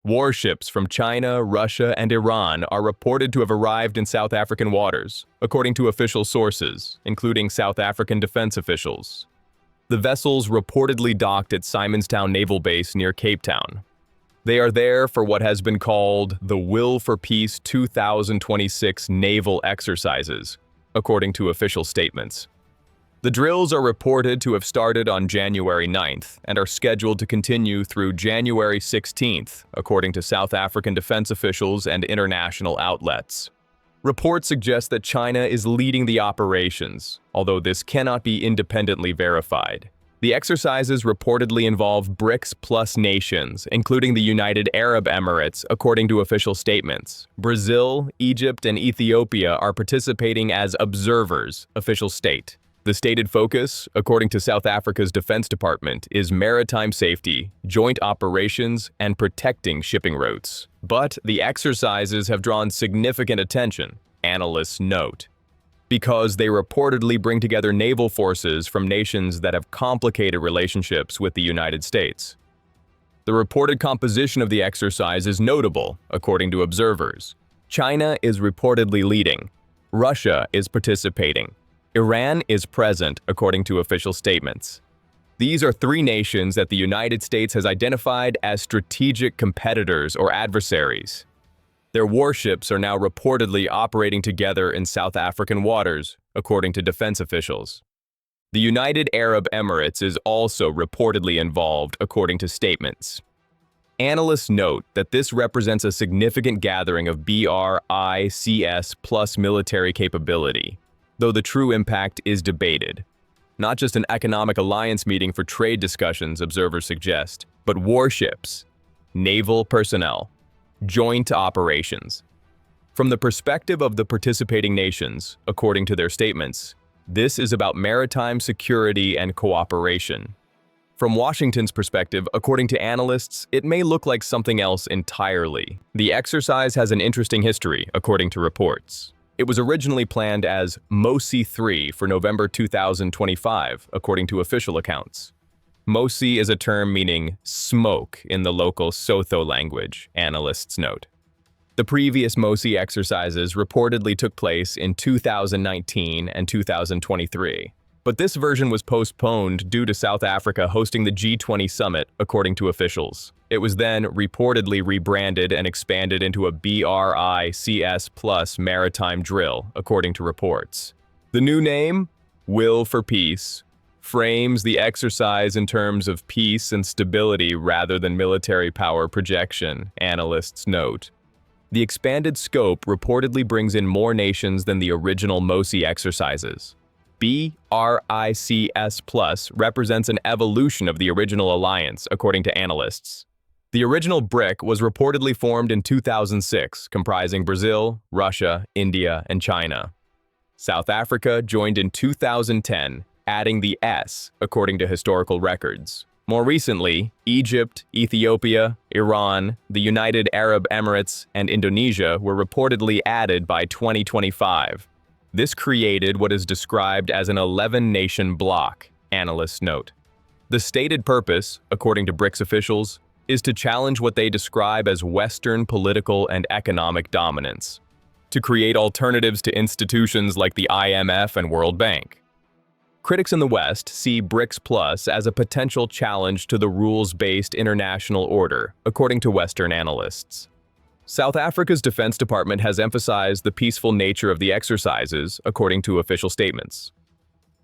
Warships from China, Russia, and Iran are reported to have arrived in South African waters, according to official sources, including South African defense officials. The vessels reportedly docked at Simonstown Naval Base near Cape Town. They are there for what has been called the Will for Peace 2026 naval exercises, according to official statements. The drills are reported to have started on January 9th and are scheduled to continue through January 16th, according to South African defense officials and international outlets. Reports suggest that China is leading the operations, although this cannot be independently verified. The exercises reportedly involve BRICS plus nations, including the United Arab Emirates, according to official statements. Brazil, Egypt, and Ethiopia are participating as observers, official state. The stated focus, according to South Africa's Defense Department, is maritime safety, joint operations, and protecting shipping routes. But the exercises have drawn significant attention, analysts note, because they reportedly bring together naval forces from nations that have complicated relationships with the United States. The reported composition of the exercise is notable, according to observers. China is reportedly leading. Russia is participating. Iran is present, according to official statements. These are three nations that the United States has identified as strategic competitors or adversaries. Their warships are now reportedly operating together in South African waters, according to defense officials. The United Arab Emirates is also reportedly involved, according to statements. Analysts note that this represents a significant gathering of BRICS plus military capability, though the true impact is debated. Not just an economic alliance meeting for trade discussions, observers suggest, but warships, naval personnel, joint operations. From the perspective of the participating nations, according to their statements, this is about maritime security and cooperation. From Washington's perspective, according to analysts, it may look like something else entirely. The exercise has an interesting history, according to reports. It was originally planned as MOSI 3 for November 2025, according to official accounts. MOSI is a term meaning smoke in the local Sotho language, analysts note. The previous MOSI exercises reportedly took place in 2019 and 2023, but this version was postponed due to South Africa hosting the G20 summit, according to officials. It was then reportedly rebranded and expanded into a BRICS plus maritime drill, according to reports. The new name, Will for Peace, frames the exercise in terms of peace and stability rather than military power projection, analysts note. The expanded scope reportedly brings in more nations than the original MOSI exercises. BRICS plus represents an evolution of the original alliance, according to analysts. The original BRIC was reportedly formed in 2006, comprising Brazil, Russia, India, and China. South Africa joined in 2010, adding the S, according to historical records. More recently, Egypt, Ethiopia, Iran, the United Arab Emirates, and Indonesia were reportedly added by 2025. This created what is described as an 11-nation bloc, analysts note. The stated purpose, according to BRICS officials, is to challenge what they describe as Western political and economic dominance, to create alternatives to institutions like the IMF and World Bank. Critics in the West see BRICS Plus as a potential challenge to the rules-based international order, according to Western analysts. South Africa's Defense Department has emphasized the peaceful nature of the exercises, according to official statements.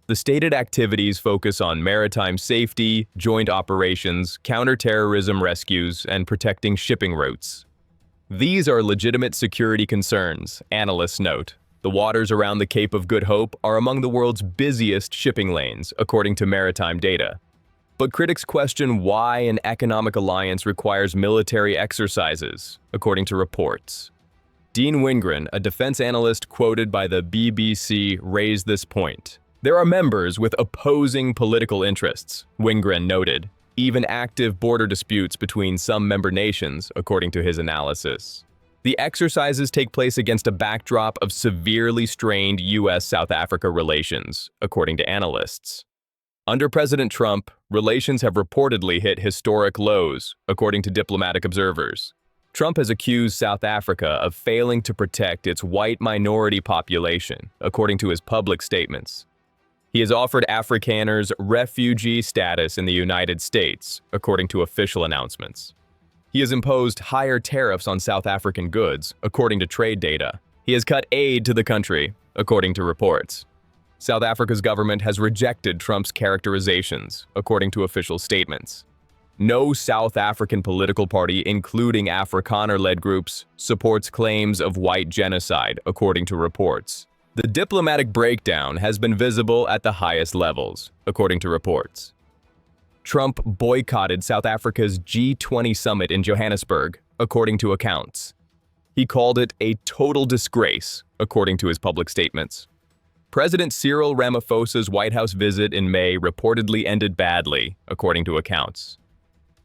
The stated activities focus on maritime safety, joint operations, counterterrorism rescues, and protecting shipping routes. These are legitimate security concerns, analysts note. The waters around the Cape of Good Hope are among the world's busiest shipping lanes, according to maritime data. But critics question why an economic alliance requires military exercises, according to reports. Dean Wingren, a defense analyst quoted by the BBC, raised this point. There are members with opposing political interests, Wingren noted, even active border disputes between some member nations, according to his analysis. The exercises take place against a backdrop of severely strained U.S. South Africa relations, according to analysts. Under President Trump, relations have reportedly hit historic lows, according to diplomatic observers. Trump has accused South Africa of failing to protect its white minority population, according to his public statements. He has offered Afrikaners refugee status in the United States, according to official announcements. He has imposed higher tariffs on South African goods, according to trade data. He has cut aid to the country, according to reports. South Africa's government has rejected Trump's characterizations, according to official statements. No South African political party, including Afrikaner-led groups, supports claims of white genocide, according to reports. The diplomatic breakdown has been visible at the highest levels, according to reports. Trump boycotted South Africa's G20 summit in Johannesburg, according to accounts. He called it a total disgrace, according to his public statements. President Cyril Ramaphosa's White House visit in May reportedly ended badly, according to accounts.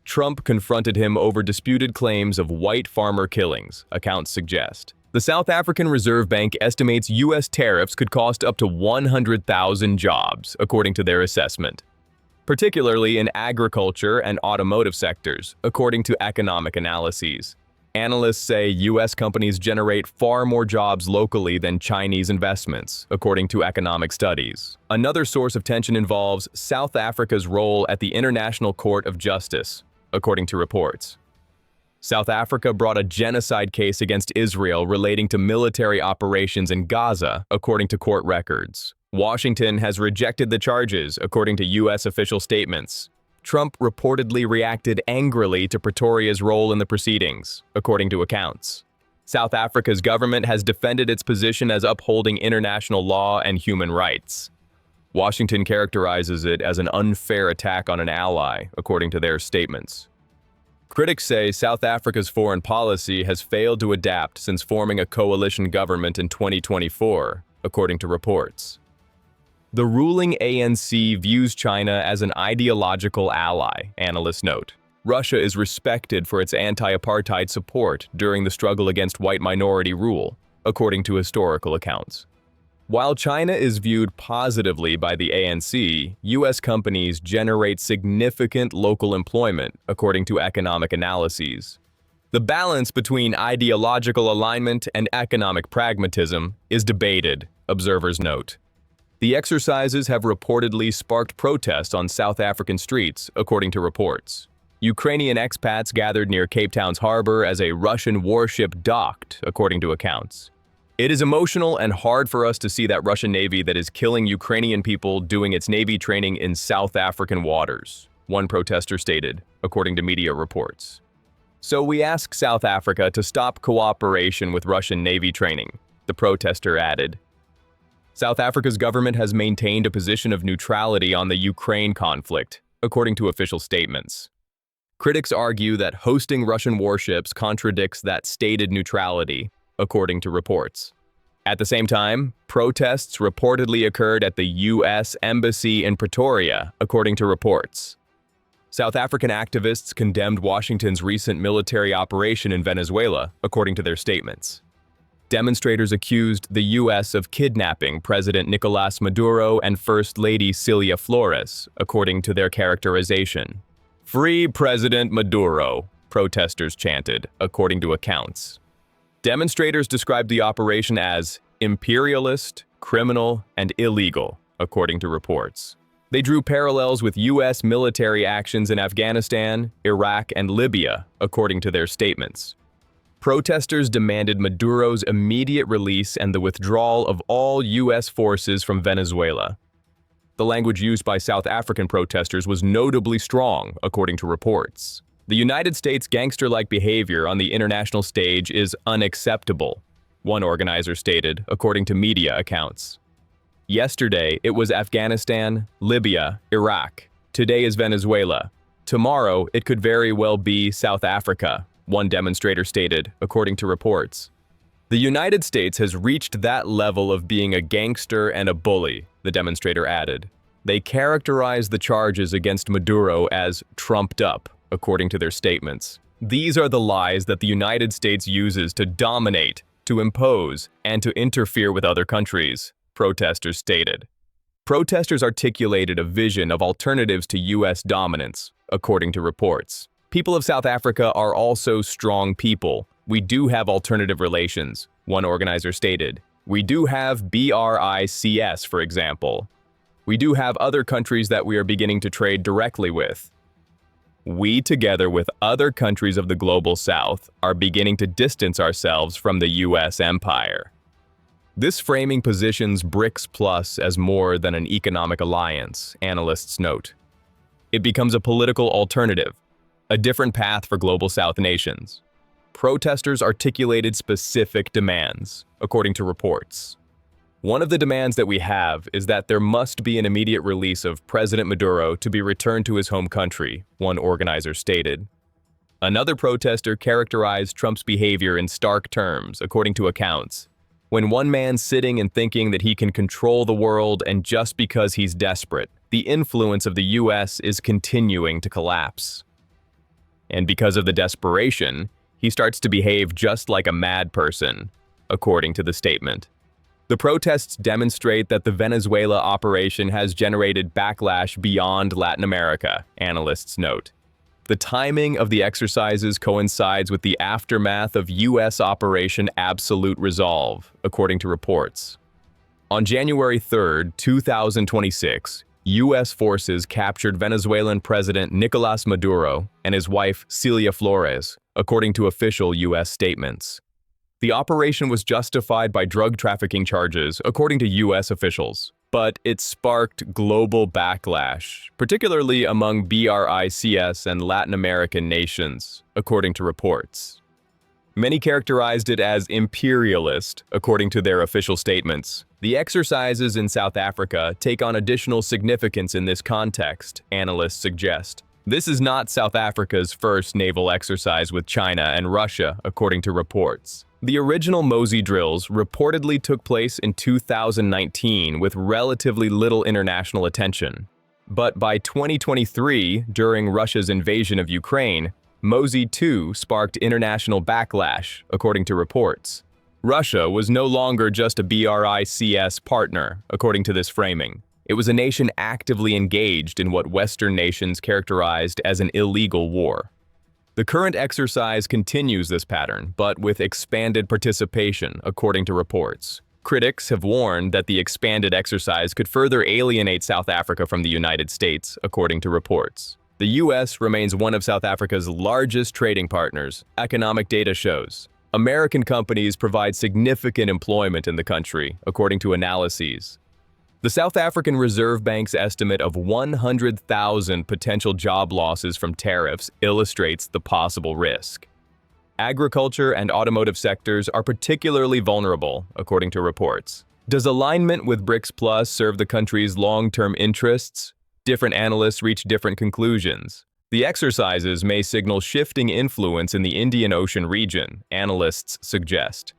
Trump confronted him over disputed claims of white farmer killings, accounts suggest. The South African Reserve Bank estimates U.S. tariffs could cost up to 100,000 jobs, according to their assessment, particularly in agriculture and automotive sectors, according to economic analyses. Analysts say U.S. companies generate far more jobs locally than Chinese investments, according to economic studies. Another source of tension involves South Africa's role at the International Court of Justice, according to reports. South Africa brought a genocide case against Israel relating to military operations in Gaza, according to court records. Washington has rejected the charges, according to U.S. official statements. Trump reportedly reacted angrily to Pretoria's role in the proceedings, according to accounts. South Africa's government has defended its position as upholding international law and human rights. Washington characterizes it as an unfair attack on an ally, according to their statements. Critics say South Africa's foreign policy has failed to adapt since forming a coalition government in 2024, according to reports. The ruling ANC views China as an ideological ally, analysts note. Russia is respected for its anti-apartheid support during the struggle against white minority rule, according to historical accounts. While China is viewed positively by the ANC, U.S. companies generate significant local employment, according to economic analyses. The balance between ideological alignment and economic pragmatism is debated, observers note. The exercises have reportedly sparked protests on South African streets, according to reports. Ukrainian expats gathered near Cape Town's harbor as a Russian warship docked, according to accounts. It is emotional and hard for us to see that Russian Navy that is killing Ukrainian people doing its Navy training in South African waters, one protester stated, according to media reports. So we ask South Africa to stop cooperation with Russian Navy training, the protester added. South Africa's government has maintained a position of neutrality on the Ukraine conflict, according to official statements. Critics argue that hosting Russian warships contradicts that stated neutrality, according to reports. At the same time, protests reportedly occurred at the U.S. Embassy in Pretoria, according to reports. South African activists condemned Washington's recent military operation in Venezuela, according to their statements. Demonstrators accused the U.S. of kidnapping President Nicolás Maduro and First Lady Cilia Flores, according to their characterization. "Free President Maduro," protesters chanted, according to accounts. Demonstrators described the operation as imperialist, criminal, and illegal, according to reports. They drew parallels with U.S. military actions in Afghanistan, Iraq, and Libya, according to their statements. Protesters demanded Maduro's immediate release and the withdrawal of all U.S. forces from Venezuela. The language used by South African protesters was notably strong, according to reports. The United States' gangster-like behavior on the international stage is unacceptable, one organizer stated, according to media accounts. Yesterday, it was Afghanistan, Libya, Iraq. Today is Venezuela. Tomorrow, it could very well be South Africa, one demonstrator stated, according to reports. The United States has reached that level of being a gangster and a bully, the demonstrator added. They characterized the charges against Maduro as trumped up, according to their statements. These are the lies that the United States uses to dominate, to impose, and to interfere with other countries, protesters stated. Protesters articulated a vision of alternatives to U.S. dominance, according to reports. People of South Africa are also strong people. We do have alternative relations, one organizer stated. We do have BRICS, for example. We do have other countries that we are beginning to trade directly with. We, together with other countries of the global south, are beginning to distance ourselves from the U.S. empire. This framing positions BRICS Plus as more than an economic alliance, analysts note. It becomes a political alternative, a different path for global south nations. Protesters articulated specific demands, according to reports. One of the demands that we have is that there must be an immediate release of President Maduro to be returned to his home country, one organizer stated. Another protester characterized Trump's behavior in stark terms, according to accounts. When one man's sitting and thinking that he can control the world and just because he's desperate, the influence of the U.S. is continuing to collapse. And because of the desperation, he starts to behave just like a mad person, according to the statement. The protests demonstrate that the Venezuela operation has generated backlash beyond Latin America, analysts note. The timing of the exercises coincides with the aftermath of U.S. Operation Absolute Resolve, according to reports. On January 3, 2026, U.S. forces captured Venezuelan President Nicolás Maduro and his wife Celia Flores, according to official U.S. statements. The operation was justified by drug trafficking charges, according to U.S. officials, but it sparked global backlash, particularly among BRICS and Latin American nations, according to reports. Many characterized it as imperialist, according to their official statements. The exercises in South Africa take on additional significance in this context, analysts suggest. This is not South Africa's first naval exercise with China and Russia, according to reports. The original Mosey drills reportedly took place in 2019 with relatively little international attention. But by 2023, during Russia's invasion of Ukraine, Mosey II sparked international backlash, according to reports. Russia was no longer just a BRICS partner, according to this framing. It was a nation actively engaged in what Western nations characterized as an illegal war. The current exercise continues this pattern, but with expanded participation, according to reports. Critics have warned that the expanded exercise could further alienate South Africa from the United States, according to reports. The U.S. remains one of South Africa's largest trading partners, economic data shows. American companies provide significant employment in the country, according to analyses. The South African Reserve Bank's estimate of 100,000 potential job losses from tariffs illustrates the possible risk. Agriculture and automotive sectors are particularly vulnerable, according to reports. Does alignment with BRICS Plus serve the country's long-term interests? Different analysts reach different conclusions. The exercises may signal shifting influence in the Indian Ocean region, analysts suggest.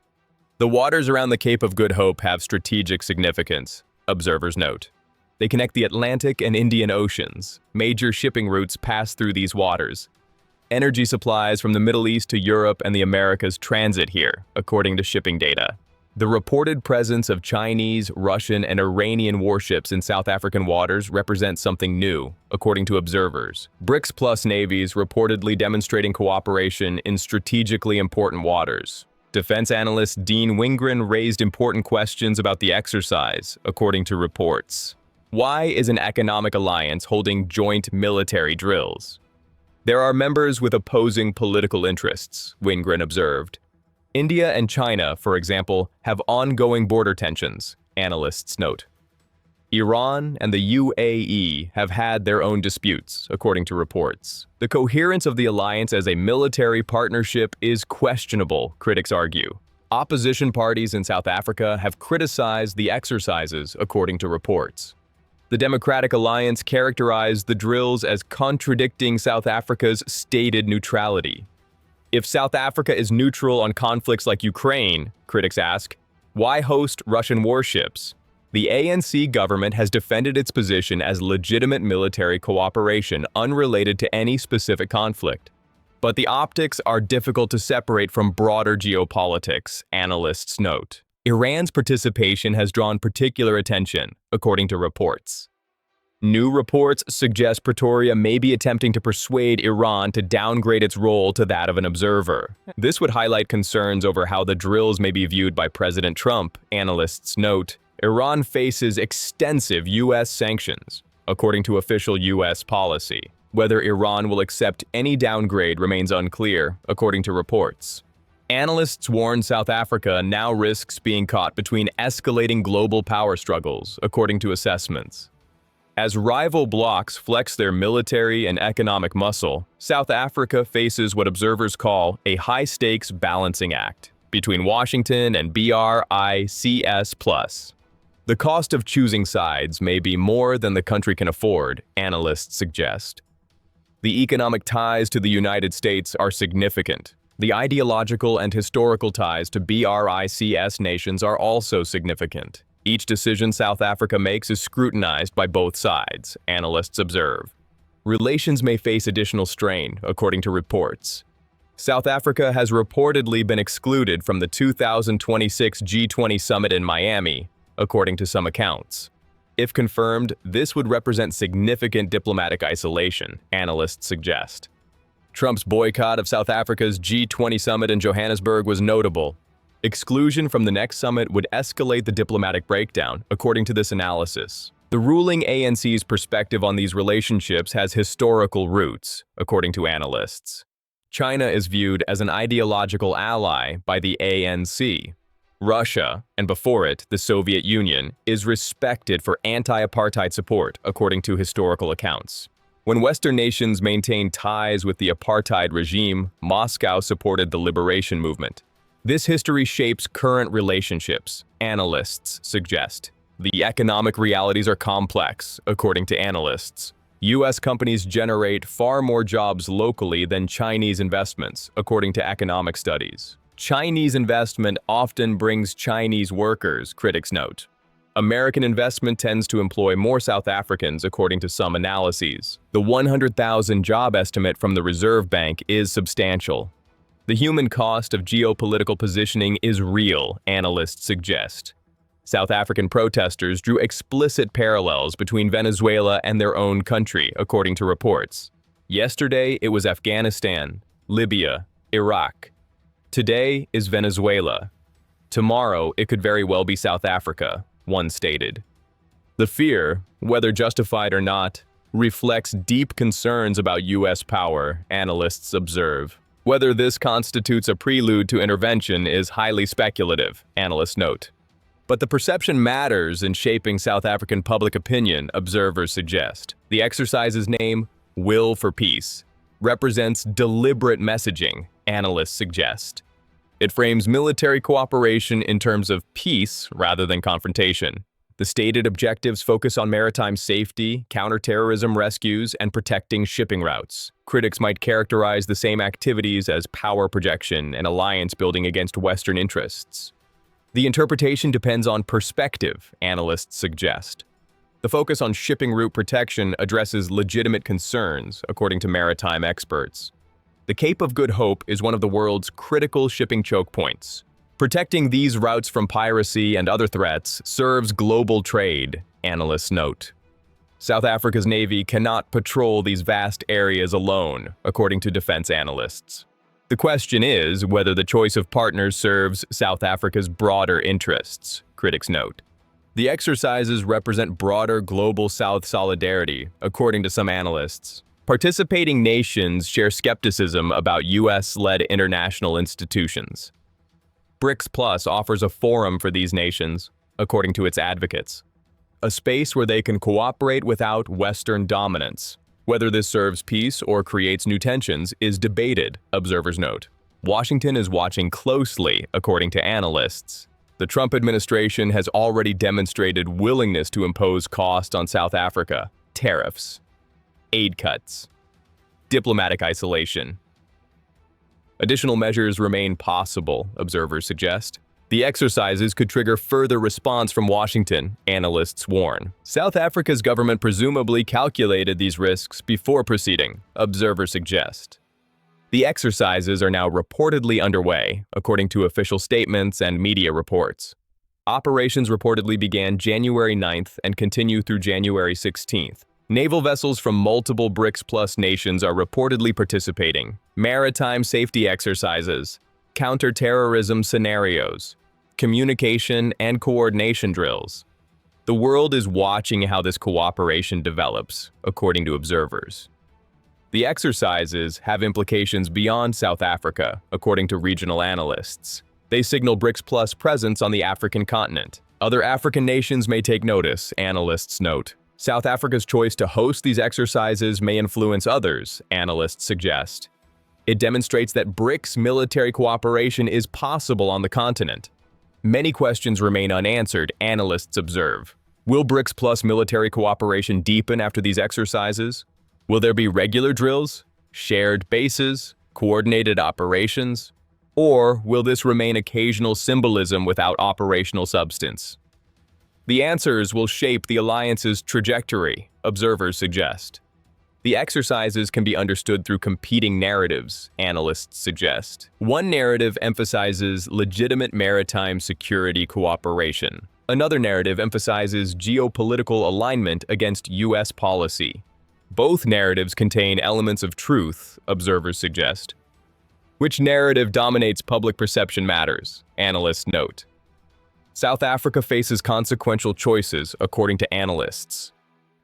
The waters around the Cape of Good Hope have strategic significance, observers note. They connect the Atlantic and Indian Oceans. Major shipping routes pass through these waters. Energy supplies from the Middle East to Europe and the Americas transit here, according to shipping data. The reported presence of Chinese, Russian, and Iranian warships in South African waters represents something new, according to observers. BRICS Plus navies reportedly demonstrating cooperation in strategically important waters. Defense analyst Dean Wingren raised important questions about the exercise, according to reports. Why is an economic alliance holding joint military drills? There are members with opposing political interests, Wingren observed. India and China, for example, have ongoing border tensions, analysts note. Iran and the UAE have had their own disputes, according to reports. The coherence of the alliance as a military partnership is questionable, critics argue. Opposition parties in South Africa have criticized the exercises, according to reports. The Democratic Alliance characterized the drills as contradicting South Africa's stated neutrality. If South Africa is neutral on conflicts like Ukraine, critics ask, why host Russian warships? The ANC government has defended its position as legitimate military cooperation unrelated to any specific conflict. But the optics are difficult to separate from broader geopolitics, analysts note. Iran's participation has drawn particular attention, according to reports. New reports suggest Pretoria may be attempting to persuade Iran to downgrade its role to that of an observer. This would highlight concerns over how the drills may be viewed by President Trump, analysts note. Iran faces extensive U.S. sanctions, according to official U.S. policy. Whether Iran will accept any downgrade remains unclear, according to reports. Analysts warn South Africa now risks being caught between escalating global power struggles, according to assessments. As rival blocs flex their military and economic muscle, South Africa faces what observers call a high-stakes balancing act between Washington and BRICS+. The cost of choosing sides may be more than the country can afford, analysts suggest. The economic ties to the United States are significant. The ideological and historical ties to BRICS nations are also significant. Each decision South Africa makes is scrutinized by both sides, analysts observe. Relations may face additional strain, according to reports. South Africa has reportedly been excluded from the 2026 G20 summit in Miami, according to some accounts. If confirmed, this would represent significant diplomatic isolation, analysts suggest. Trump's boycott of South Africa's G20 summit in Johannesburg was notable. Exclusion from the next summit would escalate the diplomatic breakdown, according to this analysis. The ruling ANC's perspective on these relationships has historical roots, according to analysts. China is viewed as an ideological ally by the ANC. Russia, and before it, the Soviet Union, is respected for anti-apartheid support, according to historical accounts. When Western nations maintained ties with the apartheid regime, Moscow supported the liberation movement. This history shapes current relationships, analysts suggest. The economic realities are complex, according to analysts. U.S. companies generate far more jobs locally than Chinese investments, according to economic studies. Chinese investment often brings Chinese workers, critics note. American investment tends to employ more South Africans, according to some analyses. The 100,000 job estimate from the Reserve Bank is substantial. The human cost of geopolitical positioning is real, analysts suggest. South African protesters drew explicit parallels between Venezuela and their own country, according to reports. Yesterday, it was Afghanistan, Libya, Iraq. Today is Venezuela. Tomorrow, it could very well be South Africa, one stated. The fear, whether justified or not, reflects deep concerns about U.S. power, analysts observe. Whether this constitutes a prelude to intervention is highly speculative, analysts note. But the perception matters in shaping South African public opinion, observers suggest. The exercise's name, Will for Peace, represents deliberate messaging, analysts suggest. It frames military cooperation in terms of peace rather than confrontation. The stated objectives focus on maritime safety, counterterrorism rescues, and protecting shipping routes. Critics might characterize the same activities as power projection and alliance building against Western interests. The interpretation depends on perspective, analysts suggest. The focus on shipping route protection addresses legitimate concerns, according to maritime experts. The Cape of Good Hope is one of the world's critical shipping choke points. Protecting these routes from piracy and other threats serves global trade, analysts note. South Africa's Navy cannot patrol these vast areas alone, according to defense analysts. The question is whether the choice of partners serves South Africa's broader interests, critics note. The exercises represent broader global South solidarity, according to some analysts. Participating nations share skepticism about U.S.-led international institutions. BRICS Plus offers a forum for these nations, according to its advocates. A space where they can cooperate without Western dominance. Whether this serves peace or creates new tensions is debated, observers note. Washington is watching closely, according to analysts. The Trump administration has already demonstrated willingness to impose costs on South Africa, tariffs, aid cuts, diplomatic isolation. Additional measures remain possible, observers suggest. The exercises could trigger further response from Washington, analysts warn. South Africa's government presumably calculated these risks before proceeding, observers suggest. The exercises are now reportedly underway, according to official statements and media reports. Operations reportedly began January 9th and continue through January 16th. Naval vessels from multiple BRICS plus nations are reportedly participating. Maritime safety exercises, counter-terrorism scenarios, communication and coordination drills. The world is watching how this cooperation develops, according to observers. The exercises have implications beyond South Africa, according to regional analysts. They signal BRICS plus presence on the African continent. Other African nations may take notice, analysts note. South Africa's choice to host these exercises may influence others, analysts suggest. It demonstrates that BRICS military cooperation is possible on the continent. Many questions remain unanswered, analysts observe. Will BRICS plus military cooperation deepen after these exercises? Will there be regular drills, shared bases, coordinated operations? Or will this remain occasional symbolism without operational substance? The answers will shape the alliance's trajectory, observers suggest. The exercises can be understood through competing narratives, analysts suggest. One narrative emphasizes legitimate maritime security cooperation. Another narrative emphasizes geopolitical alignment against U.S. policy. Both narratives contain elements of truth, observers suggest. Which narrative dominates public perception matters, analysts note. South Africa faces consequential choices, according to analysts.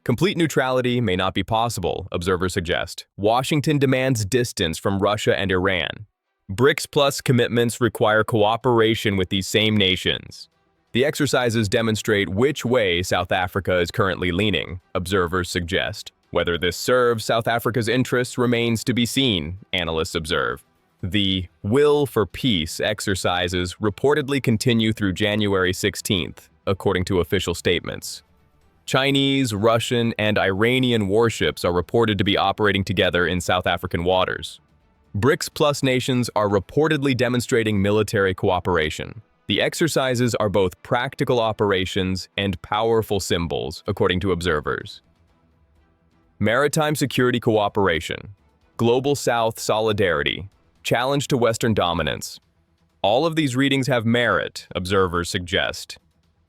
Complete neutrality may not be possible, observers suggest. Washington demands distance from Russia and Iran. BRICS plus commitments require cooperation with these same nations. The exercises demonstrate which way South Africa is currently leaning, observers suggest. Whether this serves South Africa's interests remains to be seen, analysts observe. The Will for Peace exercises reportedly continue through January 16th, according to official statements. Chinese, Russian, and Iranian warships are reported to be operating together in South African waters. BRICS plus nations are reportedly demonstrating military cooperation. The exercises are both practical operations and powerful symbols, according to observers. Maritime security cooperation, Global South solidarity, challenge to Western dominance. All of these readings have merit, observers suggest.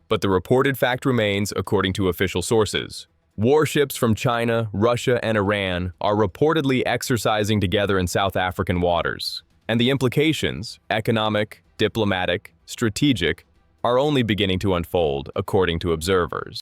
But the reported fact remains, according to official sources. Warships from China, Russia, and Iran are reportedly exercising together in South African waters. And the implications, economic, diplomatic, strategic, are only beginning to unfold, according to observers.